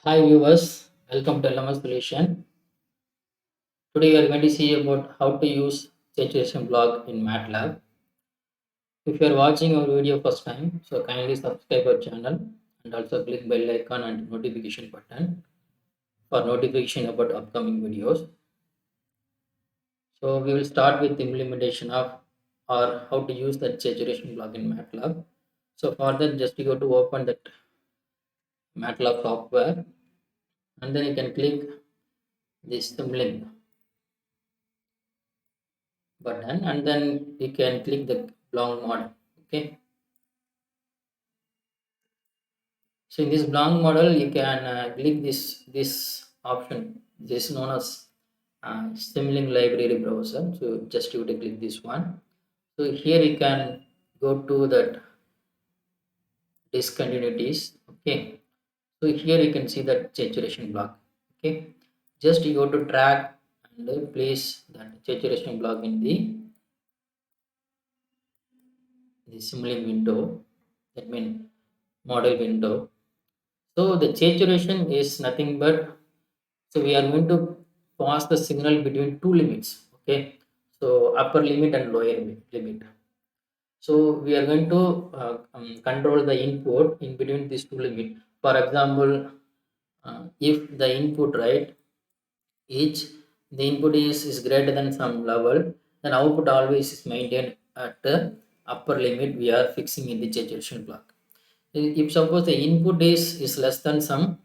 Hi viewers, welcome to LMS Solution. Today we are going to see about how to use saturation block in MATLAB. If you are watching our video first time, so kindly subscribe our channel and also click bell icon and notification button for notification about upcoming videos. So we will start with the implementation of or how to use that saturation block in MATLAB. So for that, just you go to open that MATLAB software and then you can click this simulink button and then you can click the block model. Okay, so in this block model you can click this option. This is known as simulink library browser. So just you to click this one. So here you can go to that discontinuities. Okay, so here you can see that saturation block. Okay, just you go to track and place that saturation block in the simulink window. That means model window. So the saturation is nothing but, so we are going to pass the signal between two limits. Okay, so upper limit and lower limit. So we are going to control the input in between these two limit. For example, if the input, right, each the input is greater than some level, then output always is maintained at the upper limit we are fixing in the saturation block. If suppose the input is less than some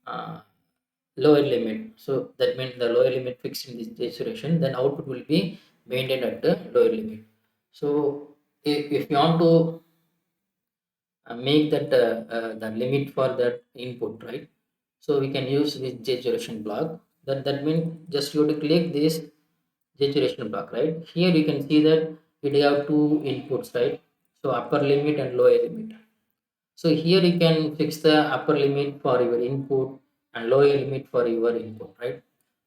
uh, lower limit, so that means the lower limit fixed in this saturation, then output will be maintained at the lower limit. So if you want to make that the limit for that input, right, so we can use this saturation block. That means just you have to click this saturation block, right. Here you can see that it have two inputs, right, so upper limit and lower limit. So here you can fix the upper limit for your input and lower limit for your input, right.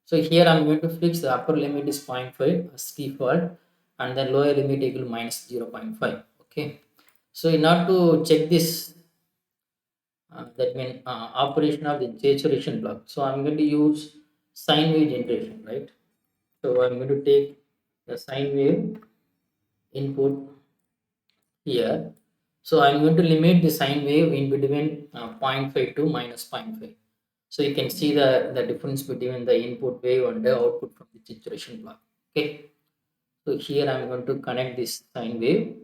So here I'm going to fix the upper limit is 0.5 as default and then lower limit equal minus 0.5. Okay, so in order to check this, that means operation of the saturation block, so I'm going to use sine wave generation, right. So I'm going to take the sine wave input here. So I'm going to limit the sine wave in between zero point 0.5 to minus zero point 0.5. So you can see the difference between the input wave and the output from the saturation block. Okay. So here I'm going to connect this sine wave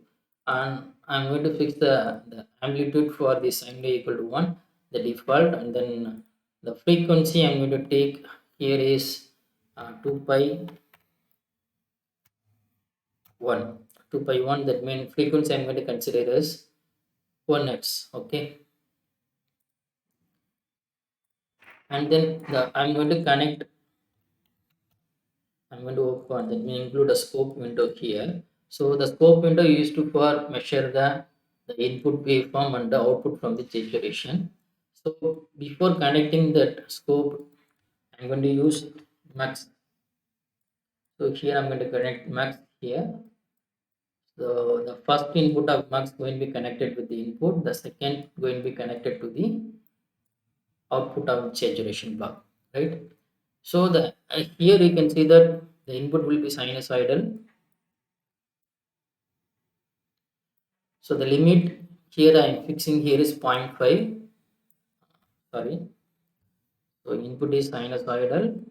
and I'm going to fix the amplitude for the sine wave equal to 1, the default, and then the frequency I'm going to take here is 2 pi 1. 2 pi 1, that means frequency I'm going to consider as 1 hertz. Okay, and then I'm going to connect, I'm going to open, that may include a scope window here. So the scope window used to for measure the input waveform and the output from the saturation. So before connecting that scope, I'm going to use max. So here I'm going to connect max here. So the first input of max going to be connected with the input, the second going to be connected to the output of saturation block, right. So the here you can see that the input will be sinusoidal. So the limit here I am fixing here is 0.5. Sorry. So input is sinusoidal.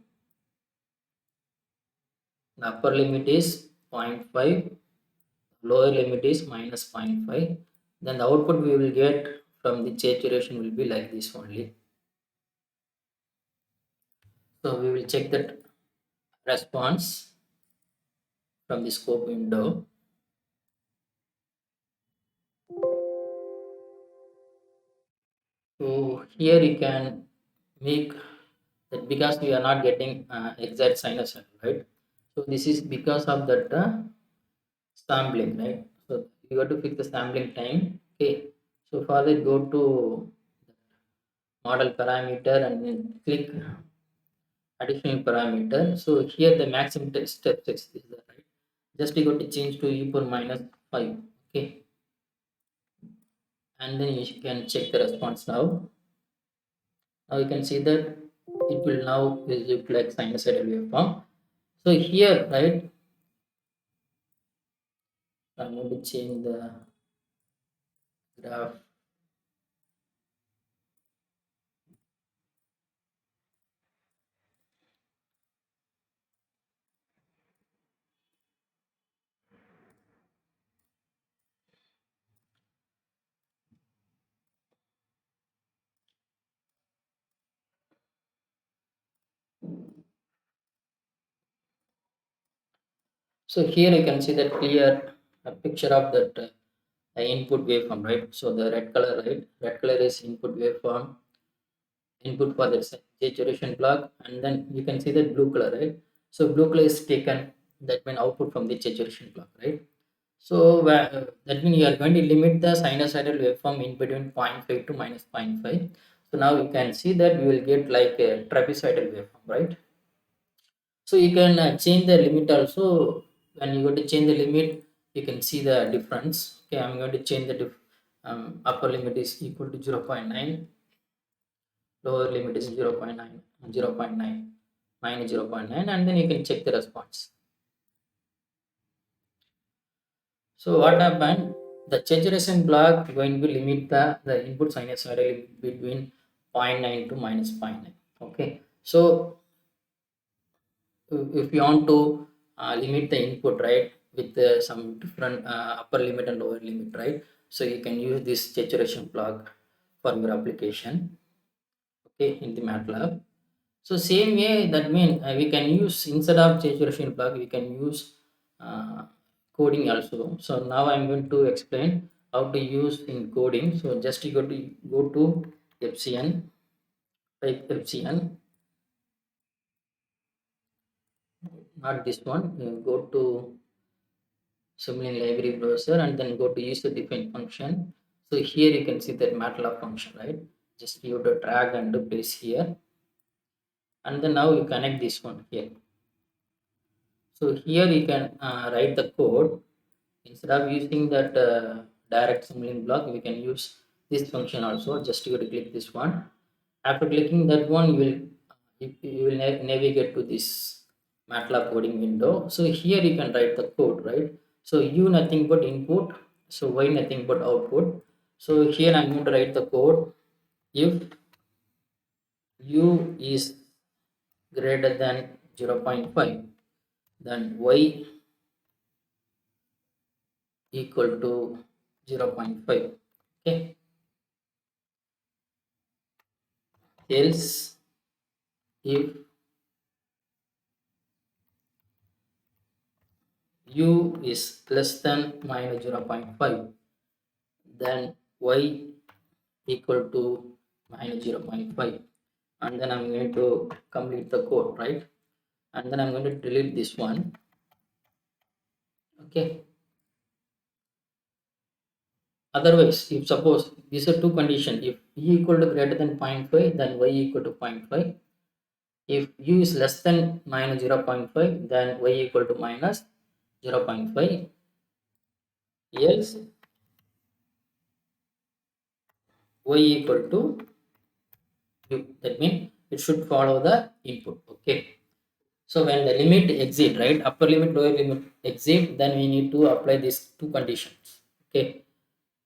The upper limit is zero point 0.5. Lower limit is minus zero point 0.5. Then the output we will get from the saturation will be like this only. So we will check that response from the scope window. So here you can make that because we are not getting exact sinusoid, right. So this is because of that sampling, right. So you have to fix the sampling time. Okay, so for that go to model parameter and then click additional parameter. So here the maximum step 6 is that, right. Just you got to change to e power minus 5. Okay, and then you can check the response now. Now you can see that it will now will look like sinusoidal waveform. So here, right, I'm going to change the graph. So here you can see that clear picture of that input waveform, right? So the red color, right? Red color is input waveform, input for the saturation block, and then you can see that blue color, right? So blue color is taken, that means output from the saturation block, right? So that means you are going to limit the sinusoidal waveform in between zero point 0.5 to minus zero point 0.5. So now you can see that we will get like a trapezoidal waveform, right? So you can change the limit also. When you go to change the limit, you can see the difference. Okay, I'm going to change the upper limit is equal to 0.9, lower limit is 0.9, 0.9 minus 0.9, and then you can check the response. So what happened? The saturation block going to limit the input sinusoidal between zero point 0.9 to minus zero point 0.9. Okay. So if you want to limit the input, right, with some different upper limit and lower limit, right, so you can use this saturation block for your application, okay, in the MATLAB. So same way, that means we can use, instead of saturation block, we can use uh, coding also. So now I'm going to explain how to use in coding. So just you go to fcn, type fcn, not this one, go to simulink library browser and then go to user defined function. So here you can see that MATLAB function, right? Just you have to drag and place here, and then now you connect this one here. So here you can write the code. Instead of using that direct simulink block, we can use this function also. Just you have to click this one. After clicking that one, you will navigate to this MATLAB coding window. So here you can write the code, right? So u nothing but input, so y nothing but output. So here I'm going to write the code. If u is greater than 0.5, then y equal to 0.5. Okay. Else, if u is less than minus 0.5, then y equal to minus 0.5, and then I'm going to complete the code, right? And then I'm going to delete this one. Okay. Otherwise, if suppose these are two conditions, if u equal to greater than 0.5, then y equal to 0.5. If u is less than minus 0.5, then y equal to minus 0.5. Else y equal to u. That means it should follow the input. Okay. So when the limit exit, right, upper limit, lower limit exit, then we need to apply these two conditions. Okay.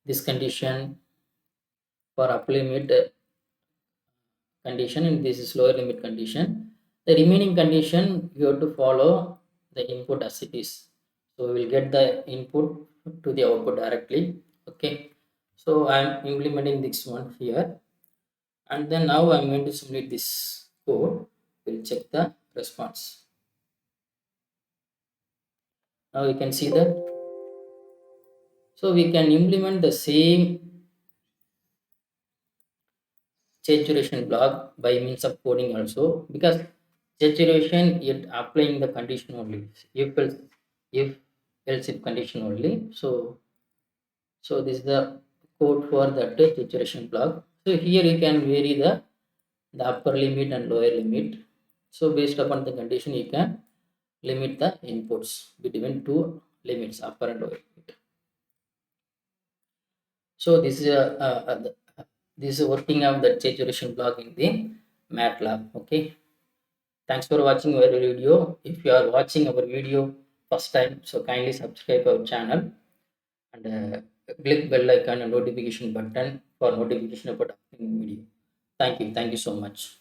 This condition for upper limit condition, and this is lower limit condition. The remaining condition you have to follow the input as it is. So we will get the input to the output directly. Okay. So I am implementing this one here, and then now I am going to simulate this code. We'll check the response. Now you can see that. So we can implement the same saturation block by means of coding also, because saturation it applying the condition only, if else if condition only. So this is the code for that saturation block. So here you can vary the upper limit and lower limit. So based upon the condition, you can limit the inputs between two limits, upper and lower limit. So this is a this is working of the saturation block in the MATLAB. Okay. Thanks for watching our video. If you are watching our video first time, so kindly subscribe our channel and click bell icon and notification button for notification about upcoming video. Thank you. Thank you so much.